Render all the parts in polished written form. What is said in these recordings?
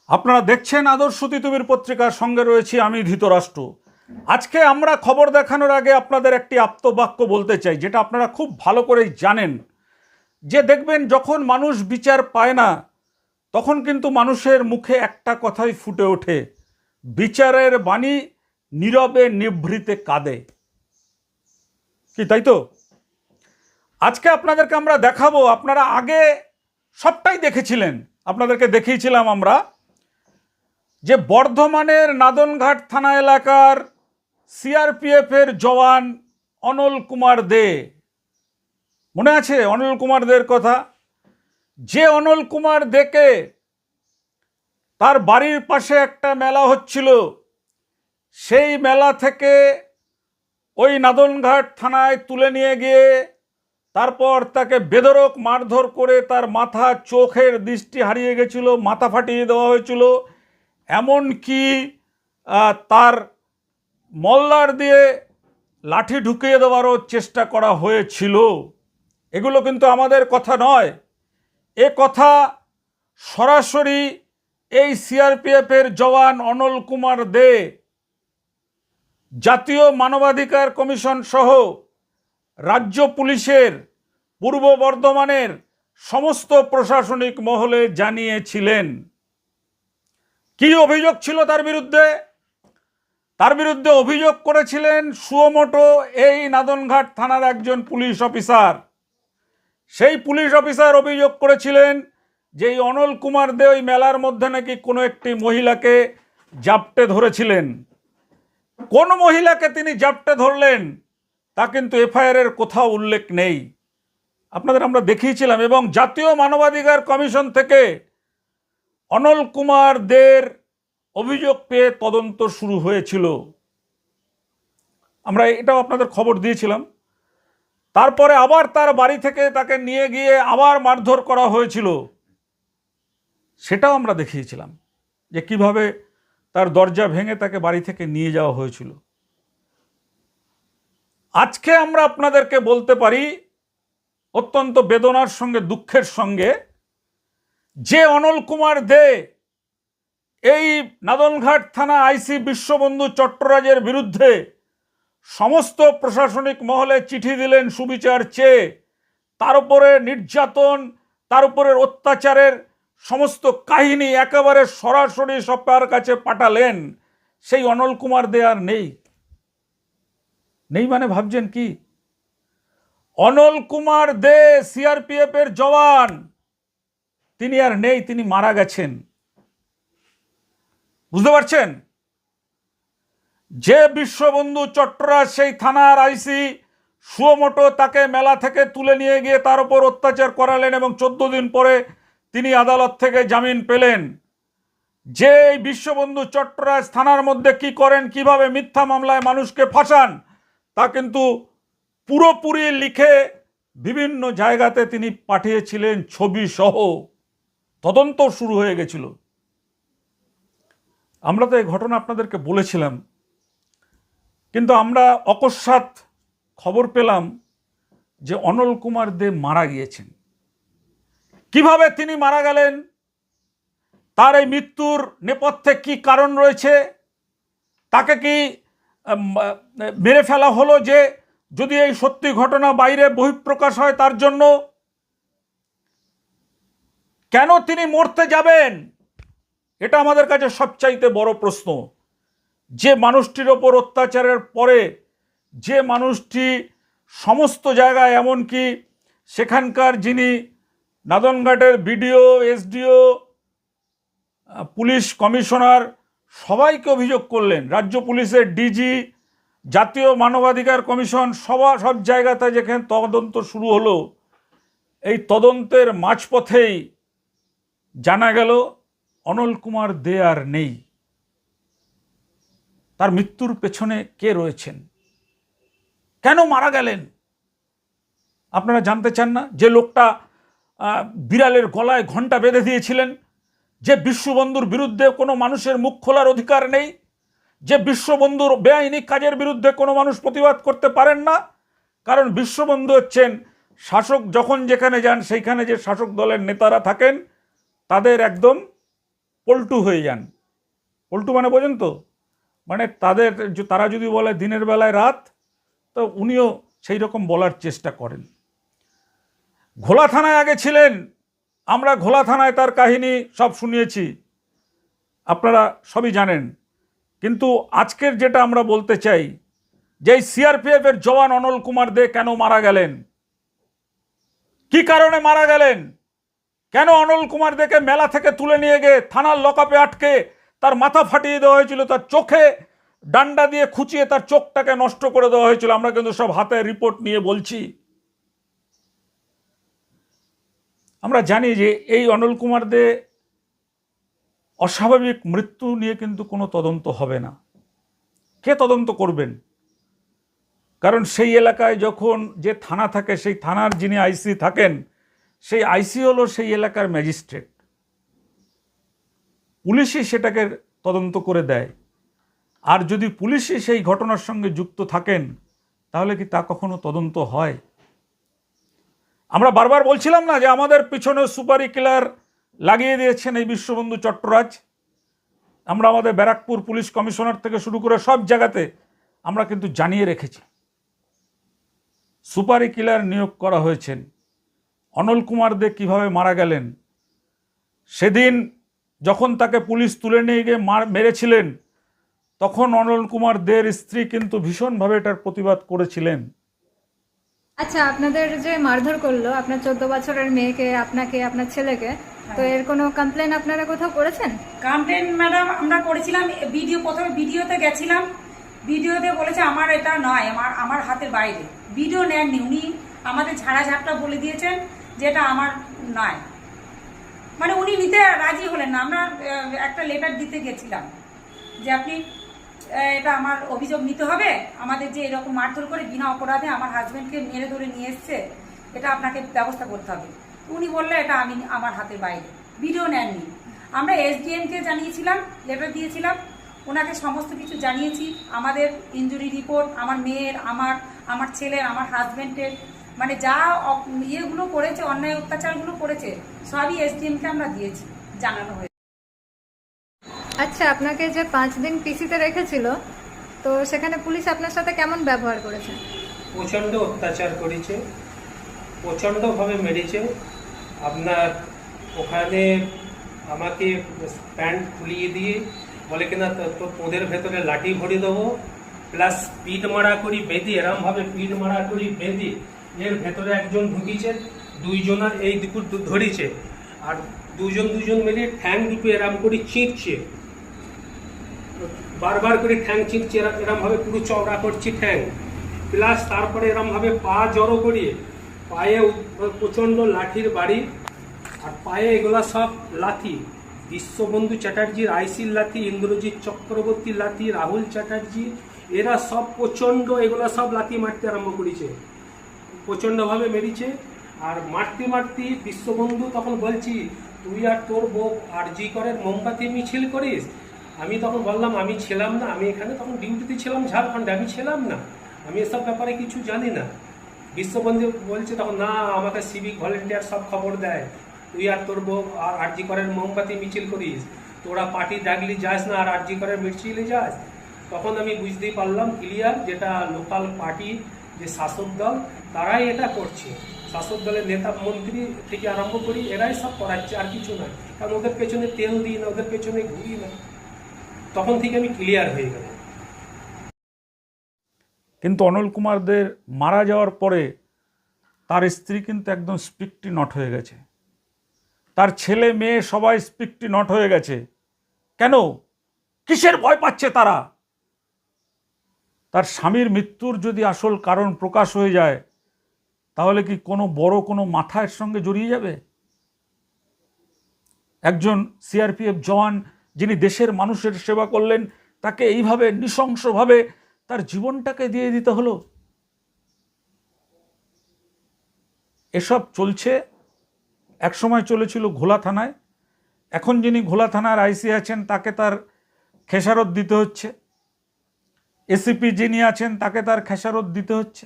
আপনারা দেখছেন আদর্শ তিতুমির পত্রিকার সঙ্গে রয়েছি আমি ধৃতরাষ্ট্র। আজকে আমরা খবর দেখানোর আগে আপনাদের একটি আপ্তবাক্য বলতে চাই, যেটা আপনারা খুব ভালো করেই জানেন, যে দেখবেন যখন মানুষ বিচার পায় না তখন কিন্তু মানুষের মুখে একটা কথাই ফুটে ওঠে, বিচারের বাণী নীরবে নিভৃতে কাঁদে। কি তাই তো? আজকে আপনাদেরকে আমরা দেখাবো, আপনারা আগে সবটাই দেখেছিলেন, আপনাদেরকে দেখিয়েছিলাম আমরা যে বর্ধমানের নাদনঘাট থানা এলাকার সিআরপিএফের জওয়ান অনল কুমার দে, মনে আছে অনল কুমার দের কথা? যে অনল কুমার দেকে তার বাড়ির পাশে একটা মেলা হচ্ছিল, সেই মেলা থেকে ওই নাদনঘাট থানায় তুলে নিয়ে গিয়ে তারপর তাকে বেধড়ক মারধর করে তার মাথা, চোখের দৃষ্টি হারিয়ে গেছিল, মাথা ফাটিয়ে দেওয়া হয়েছিল, এমনকি তার মল্লার দিয়ে লাঠি ঢুকিয়ে দেওয়ারও চেষ্টা করা হয়েছিল। এগুলো কিন্তু আমাদের কথা নয়, এ কথা সরাসরি এই সিআরপিএফের জওয়ান অনল কুমার দে জাতীয় মানবাধিকার কমিশন সহ রাজ্য পুলিশের পূর্ব বর্ধমানের সমস্ত প্রশাসনিক মহলে জানিয়েছিলেন। কি অভিযোগ ছিল তার বিরুদ্ধে? তার বিরুদ্ধে অভিযোগ করেছিলেন সুমোটো এই নাদনঘাট থানার একজন পুলিশ অফিসার। সেই পুলিশ অফিসার অভিযোগ করেছিলেন যে এই অনল কুমার দে ওই মেলার মধ্যে নাকি কোনো একটি মহিলাকে জাপটে ধরেছিলেন। কোন মহিলাকে তিনি জাপটে ধরলেন তা কিন্তু এফআইআর এর কোথাও উল্লেখ নেই, আপনাদের আমরা দেখিয়েছিলাম। এবং জাতীয় মানবাধিকার কমিশন থেকে অনল কুমার দের অভিযোগ পেয়ে তদন্ত শুরু হয়েছিল, আমরা এটাও আপনাদের খবর দিয়েছিলাম। তারপরে আবার তার বাড়ি থেকে তাকে নিয়ে গিয়ে আবার মারধর করা হয়েছিল, সেটাও আমরা দেখিয়েছিলাম যে কিভাবে তার দরজা ভেঙে তাকে বাড়ি থেকে নিয়ে যাওয়া হয়েছিল। আজকে আমরা আপনাদেরকে বলতে পারি অত্যন্ত বেদনার সঙ্গে, দুঃখের সঙ্গে, যে অনল কুমার দে এই নাদনঘাট থানা আইসি বিশ্ববন্ধু চট্টরাজের বিরুদ্ধে সমস্ত প্রশাসনিক মহলে চিঠি দিলেন সুবিচার চেয়ে, তার উপরে নির্যাতন, তার উপরে অত্যাচারের সমস্ত কাহিনী একেবারে সরাসরি সবার কাছে পাঠালেন, সেই অনল কুমার দে আর নেই। নেই মানে ভাবছেন কি? অনল কুমার দে সিআরপিএফ এর জওয়ান, তিনি আর নেই, তিনি মারা গেছেন। বুঝতে পারছেন? যে বিশ্ববন্ধু চট্টরাজ সেই থানার আইসি সুমোটো তাকে মেলা থেকে তুলে নিয়ে গিয়ে তার উপর অত্যাচার করালেন এবং 14 দিন পরে তিনি আদালত থেকে জামিন পেলেন, যে বিশ্ববন্ধু চট্টরাজ থানার মধ্যে কি করেন, কিভাবে মিথ্যা মামলায় মানুষকে ফাঁসান, তা কিন্তু পুরোপুরি লিখে বিভিন্ন জায়গাতে তিনি পাঠিয়েছিলেন ছবি সহ। তদন্ত শুরু হয়ে গেছিল। আমরা তো এই ঘটনা আপনাদেরকে বলেছিলাম, কিন্তু আমরা অকস্মাৎ খবর পেলাম যে অনল কুমার দে মারা গিয়েছেন। কিভাবে তিনি মারা গেলেন, তার এই মৃত্যুর নেপথ্যে কি কারণ রয়েছে, তাকে কি মেরে ফেলা হলো, যে যদি এই সত্যি ঘটনা বাইরে বহিঃপ্রকাশ হয় তার জন্য কেন তিনি মরতে যাবেন, এটা আমাদের কাছে সবচাইতে বড় প্রশ্ন। যে মানুষটির ওপর অত্যাচারের পরে, যে মানুষটি সমস্ত জায়গায়, এমনকি সেখানকার যিনি নাদনঘাটের বিডিও, এসডিও, পুলিশ কমিশনার, সবাইকে অভিযোগ করলেন, রাজ্য পুলিশের ডিজি, জাতীয় মানবাধিকার কমিশন, সব জায়গাতে যেখানে তদন্ত শুরু হলো, এই তদন্তের মাঝপথেই জানা গেল অনল কুমার দে আর নেই। তার মৃত্যুর পেছনে কে রয়েছেন, কেন মারা গেলেন? আপনারা জানতে চান না? যে লোকটা বিড়ালের গলায় ঘণ্টা বেঁধে দিয়েছিলেন, যে বিশ্ববন্ধুর বিরুদ্ধে কোনো মানুষের মুখ খোলার অধিকার নেই, যে বিশ্ববন্ধুর বেআইনি কাজের বিরুদ্ধে কোনো মানুষ প্রতিবাদ করতে পারেন না, কারণ বিশ্ববন্ধু হচ্ছেন শাসক, যখন যেখানে যান সেইখানে যে শাসক দলের নেতারা থাকেন তাদের একদম পল্টু হয়ে যান। পল্টু মানে বোঝেন তো, মানে তারা যদি বলে দিনের বেলায় রাত, তো উনিও সেই রকম বলার চেষ্টা করেন। ঘোলা থানায় আগে ছিলেন, আমরা ঘোলা থানায় তার কাহিনী সব শুনিয়েছি, আপনারা সবই জানেন। কিন্তু আজকের যেটা আমরা বলতে চাই, যে সিআরপিএফ এর জওয়ান অনল কুমার দে কেন মারা গেলেন, কি কারণে মারা গেলেন, কেন অনল কুমার দেকে মেলা থেকে তুলে নিয়ে গিয়ে থানার লকআপে আটকে তার মাথা ফাটিয়ে দেওয়া হয়েছিল, তার চোখে ডান্ডা দিয়ে খুঁচিয়ে তার চোখটাকে নষ্ট করে দেওয়া হয়েছিল, আমরা কিন্তু সব হাতে রিপোর্ট নিয়ে বলছি। আমরা জানি যে এই অনল কুমার দে অস্বাভাবিক মৃত্যু নিয়ে কিন্তু কোনো তদন্ত হবে না। কে তদন্ত করবেন? কারণ সেই এলাকায় যখন যে থানা থাকে, সেই থানার যিনি আইসি থাকেন, সেই আইসি হলো সেই এলাকার ম্যাজিস্ট্রেট। পুলিশই সেটাকে তদন্ত করে দেয়। আর যদি পুলিশই সেই ঘটনার সঙ্গে যুক্ত থাকেন, তাহলে কি তা কখনো তদন্ত হয়? আমরা বারবার বলছিলাম না যে আমাদের পিছনে সুপারি কিলার লাগিয়ে দিয়েছেন এই বিশ্ববন্ধু চট্টরাজ। আমরা আমাদের ব্যারাকপুর পুলিশ কমিশনার থেকে শুরু করে সব জায়গাতে আমরা কিন্তু জানিয়ে রেখেছি সুপারি কিলার নিয়োগ করা হয়েছেন। অনল কুমার দে কীভাবে মারা গেলেন, সেদিন যখন তাকে পুলিশ তুলে নিয়ে গিয়ে মেরেছিলেন, তখন অনল কুমার দের স্ত্রী কিন্তু ভীষণভাবে এটার প্রতিবাদ করেছিলেন। আচ্ছা, আপনাদের যে মারধর করলো আপনার 14 বছরের মেয়েকে, আপনাকে, আপনার ছেলেকে, তো এর কোনো কমপ্লেন আপনারা কোথাও করেছেন? কমপ্লেন ম্যাডাম আমরা করেছিলাম। প্রথমে ভিডিওতে গেছিলাম, ভিডিওতে বলেছে আমার এটা নয়, আমার হাতের বাইরে। ভিডিও নেননি উনি, আমাদের ঝাড়াঝাপটা বলে দিয়েছেন যে এটা আমার নয়, মানে উনি নিতে রাজি হলেন না। আমরা একটা লেটার দিতে গেছিলাম যে আপনি এটা আমার অভিযোগ নিতে হবে, আমাদের যে এরকম মারধর করে বিনা অপরাধে আমার হাজবেন্ডকে মেরে ধরে নিয়ে এসছে, এটা আপনাকে ব্যবস্থা করতে হবে। উনি বললে এটা আমার হাতের বাইরে, ভিডিও নেননি। আমরা এসডিএমকে জানিয়েছিলাম, লেটার দিয়েছিলাম, ওনাকে সমস্ত কিছু জানিয়েছি, আমাদের ইনজুরি রিপোর্ট, আমার মেয়ের, আমার ছেলের, আমার হাজবেন্ডের, মানে যা ইয়েগুলো করেছে, অন্যায় অত্যাচারগুলো করেছে, সবই এসডিএমকে আমরা দিয়েছি, জানানো হয়েছে। আচ্ছা, আপনাকে যে 5 দিন পিসিতে রেখেছিল, তো সেখানে পুলিশ আপনার সাথে কেমন ব্যবহার করেছে? প্রচণ্ড অত্যাচার করেছে, প্রচণ্ডভাবে মেরেছে। আপনার ওখানে আমাকে প্যান্ট খুলিয়ে দিয়ে বলে কিনা তোর পোদের ভেতরে লাঠি ভরে দেবো, প্লাস পিঠ মারা করি বেঁধে, এরমভাবে পিঠ মারা করি বেঁধে এর ভেতরে একজন ঢুকিয়েছে, দুইজনের এই দিকে ধরেছে, আর দুজন মিলে ঠ্যাং দুটো এরম করে চিঁটছে, বারবার করে ঠ্যাং চিঁটছে, এরমভাবে পুরো চওড়া করছে ঠ্যাং, প্লাস তারপরে এরমভাবে পা জড়ো করিয়ে পায়ে প্রচণ্ড লাঠির বাড়ি, আর পায়ে এগুলা সব লাথি, বিশ্ববন্ধু চ্যাটার্জির আইসির লাথি, ইন্দ্রজিৎ চক্রবর্তীর লাথি, রাহুল চ্যাটার্জি, এরা সব প্রচণ্ড এগুলা সব লাথি মারতে আরম্ভ করেছে, প্রচণ্ডভাবে মেরেছে। আর মারতে বিশ্ববন্ধু তখন বলছি তুই আর তোর বউ আরজি করের মোমবাতি মিছিল করিস। আমি তখন বললাম আমি ছিলাম না, আমি এখানে তখন ডিউটিতে ছিলাম ঝাড়খণ্ডে, আমি ছিলাম না, আমি এসব ব্যাপারে কিছু জানি না। বিশ্ববন্ধু বলছে তখন না, আমাকে সিভিক ভলেন্টিয়ার সব খবর দেয়, তুই আর তোর বউ আর আরজি করের মোমবাতি মিছিল করিস, তোরা পার্টি ডাকলি যাস না আর আরজি করের মিছিলে যাস। তখন আমি বুঝতেই পারলাম ক্লিয়ার, যেটা লোকাল পার্টি যে শাসক দল তারাই এটা করছে, শাসক দলের নেতা মন্ত্রী থেকে আরম্ভ করি এরাই সব করাচ্ছে, আর কিছু নয়। কারণ ওদের পেছনে তেল দিই না, ওদের পেছনে ঘুরি না। তখন থেকে আমি ক্লিয়ার হয়ে গেল। কিন্তু অনল কুমারদের মারা যাওয়ার পরে তার স্ত্রী কিন্তু একদম স্পিকটি নট হয়ে গেছে, তার ছেলে মেয়ে সবাই স্পিকটি নট হয়ে গেছে। কেন? কিসের ভয় পাচ্ছে তারা? তার স্বামীর মৃত্যুর যদি আসল কারণ প্রকাশ হয়ে যায়, তাহলে কি কোনো বড় কোনো মাথার সঙ্গে জড়িয়ে যাবে? একজন সিআরপিএফ জওয়ান যিনি দেশের মানুষের সেবা করলেন, তাকে এইভাবে নৃশংসভাবে তার জীবনটাকে দিয়ে দিতে হলো। এসব চলছে, একসময় চলেছিল ঘোলা থানায়, এখন যিনি ঘোলা থানার আইসি আছেন তাকে তার খেসারত দিতে হচ্ছে, এসিপি যিনি আছেন তাকে তার খেসারত দিতে হচ্ছে।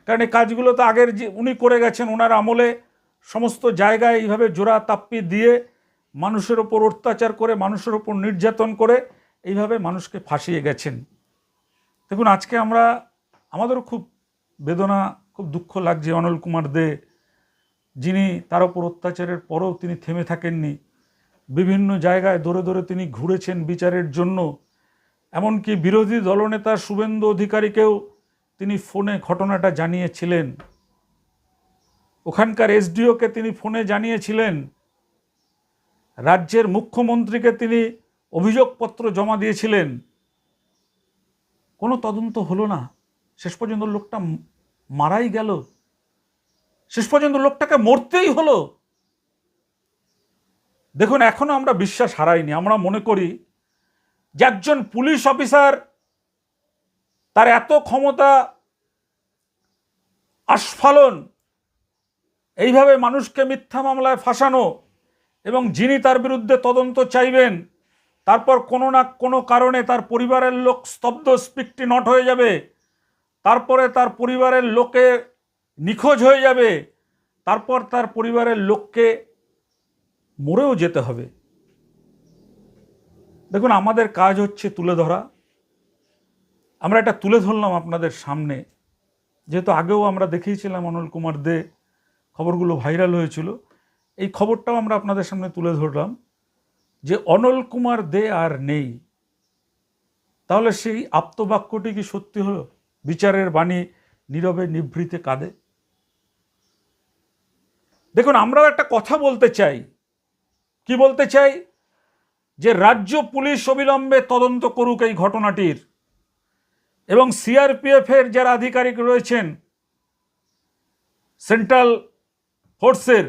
কারণ এই কাজগুলো তো আগের যে উনি করে গেছেন, ওনার আমলে সমস্ত জায়গায় এইভাবে জোড়া তাপ্পি দিয়ে মানুষের ওপর অত্যাচার করে, মানুষের ওপর নির্যাতন করে এইভাবে মানুষকে ফাঁসিয়ে গেছেন। দেখুন, আজকে আমাদেরও খুব বেদনা, খুব দুঃখ লাগছে অনল কুমার দে, যিনি তার ওপর অত্যাচারের পরেও তিনি থেমে থাকেননি। বিভিন্ন জায়গায় দৌড়ে দৌড়ে তিনি ঘুরেছেন বিচারের জন্য। এমনকি বিরোধী দলনেতা শুভেন্দু অধিকারীকেও তিনি ফোনে ঘটনাটা জানিয়েছিলেন। ওখানকার এসডিওকে তিনি ফোনে জানিয়েছিলেন। রাজ্যের মুখ্যমন্ত্রীকে তিনি অভিযোগপত্র জমা দিয়েছিলেন। কোনো তদন্ত হলো না। শেষ পর্যন্ত লোকটা মারাই গেল, শেষ পর্যন্ত লোকটাকে মরতেই হলো। দেখুন, এখনো আমরা বিশ্বাস হারাইনি। আমরা মনে করি যে একজন পুলিশ অফিসার, তার এত ক্ষমতা, আস্ফালন, এইভাবে মানুষকে মিথ্যা মামলায় ফাঁসানো, এবং যিনি তার বিরুদ্ধে তদন্ত চাইবেন, তারপর কোনো না কোনো কারণে তার পরিবারের লোক স্তব্ধ, স্পিকটি নট হয়ে যাবে, তারপরে তার পরিবারের লোকে নিখোঁজ হয়ে যাবে, তারপর তার পরিবারের লোককে মরেও যেতে হবে। দেখুন, আমাদের কাজ হচ্ছে তুলে ধরা। আমরা এটা তুলে ধরলাম আপনাদের সামনে, যেহেতু আগেও আমরা দেখিয়েছিলাম অনল কুমার দে, খবরগুলো ভাইরাল হয়েছিল। এই খবরটাও আমরা আপনাদের সামনে তুলে ধরলাম যে অনল কুমার দে আর নেই। তাহলে সেই আপ্তবাক্যটি কি সত্যি হলো? বিচারের বাণী নীরবে নিভৃতে কাঁদে। দেখুন, আমরাও একটা কথা বলতে চাই। কি বলতে চাই? যে রাজ্য পুলিশ অবিলম্বে তদন্ত করুক এই ঘটনাটির, এবং সিআরপিএফের যারা আধিকারিক রয়েছেন সেন্ট্রাল ফোর্সের,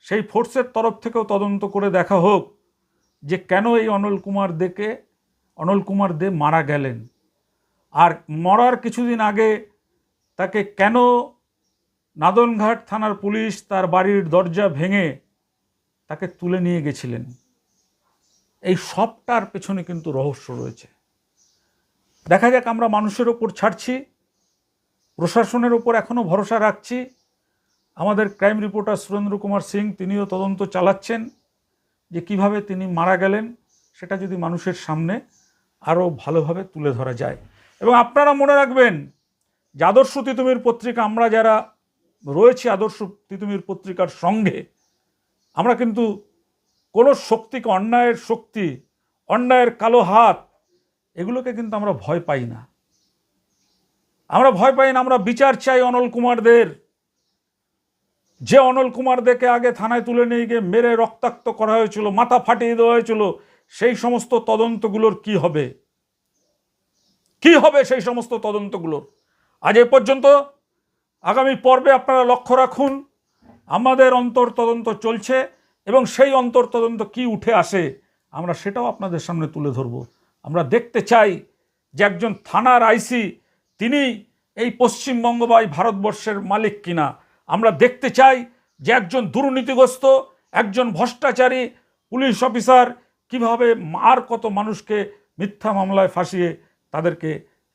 সেই ফোর্সের তরফ থেকেও তদন্ত করে দেখা হোক যে কেন এই অনল কুমার দে মারা গেলেন। আর মরার কিছুদিন আগে তাকে কেন নাদনঘাট থানার পুলিশ তার বাড়ির দরজা ভেঙে তাকে তুলে নিয়ে গেছিলেন। এই সবটার পেছনে কিন্তু রহস্য রয়েছে। দেখা যাক, আমরা মানুষের ওপর ছাড়ছি, প্রশাসনের ওপর এখনও ভরসা রাখছি। আমাদের ক্রাইম রিপোর্টার সুরেন্দ্র কুমার সিং, তিনিও তদন্ত চালাচ্ছেন যে কিভাবে তিনি মারা গেলেন, সেটা যদি মানুষের সামনে আরও ভালোভাবে তুলে ধরা যায়। এবং আপনারা মনে রাখবেন যে আদর্শ তিতুমির পত্রিকা, আমরা যারা রয়েছি আদর্শ তিতুমির পত্রিকার সঙ্গে, আমরা কিন্তু কোনো শক্তিকে, অন্যায়ের শক্তি, অন্যায়ের কালো হাত, এগুলোকে কিন্তু আমরা ভয় পাই না। আমরা ভয় পাই না। আমরা বিচার চাই অনল কুমারদের। যে অনল কুমার দেকে আগে থানায় তুলে নিয়ে গিয়ে মেরে রক্তাক্ত করা হয়েছিল, মাথা ফাটিয়ে দেওয়া হয়েছিল, সেই সমস্ত তদন্তগুলোর কি হবে? কি হবে সেই সমস্ত তদন্তগুলোর? আজ এ পর্যন্ত। আগামী পর্বে আপনারা লক্ষ্য রাখুন, আমাদের অন্তর্তদন্ত চলছে, এবং সেই অন্তর্তদন্ত কি উঠে আসে আমরা সেটাও আপনাদের সামনে তুলে ধরব। আমরা দেখতে চাই যে একজন থানার আইসি তিনি এই পশ্চিমবঙ্গ বা এই ভারতবর্ষের মালিক কিনা। আমরা দেখতে চাই যে একজন দুর্নীতিগ্রস্ত, একজন ভ্রষ্টাচারী পুলিশ অফিসার কিভাবে আর কত মানুষকে মিথ্যা মামলায় ফাঁসিয়ে তাদেরকে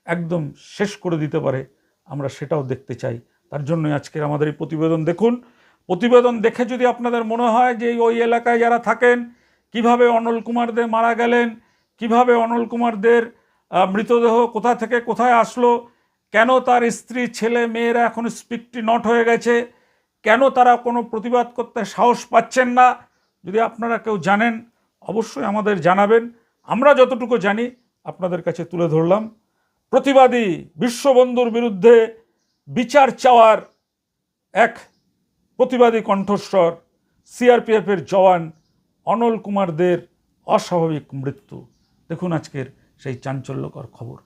একদম শেষ করে দিতে পারে, আমরা সেটাও দেখতে চাই। তার জন্যই আজকের আমাদের এই প্রতিবেদন দেখুন। প্রতিবেদন দেখে যদি আপনাদের মনে হয় যে ওই এলাকায় যারা থাকেন, কিভাবে অনল কুমার দে মারা গেলেন, কিভাবে অনল কুমার দের মৃতদেহ কোথা থেকে কোথায় আসলো, কেন তার স্ত্রী, ছেলে, মেয়েরা এখন স্পিকটি নট হয়ে গেছে, কেন তারা কোনো প্রতিবাদ করতে সাহস পাচ্ছেন না, যদি আপনারা কেউ জানেন অবশ্যই আমাদের জানাবেন। আমরা যতটুকু জানি আপনাদের কাছে তুলে ধরলাম। প্রতিবাদী বিশ্ববন্ধুর বিরুদ্ধে বিচার চাওয়ার এক প্রতিবাদী কণ্ঠস্বর সিআরপিএফের জওয়ান অনল কুমার দের অস্বাভাবিক মৃত্যু। দেখুন আজকের সেই চাঞ্চল্যকর খবর।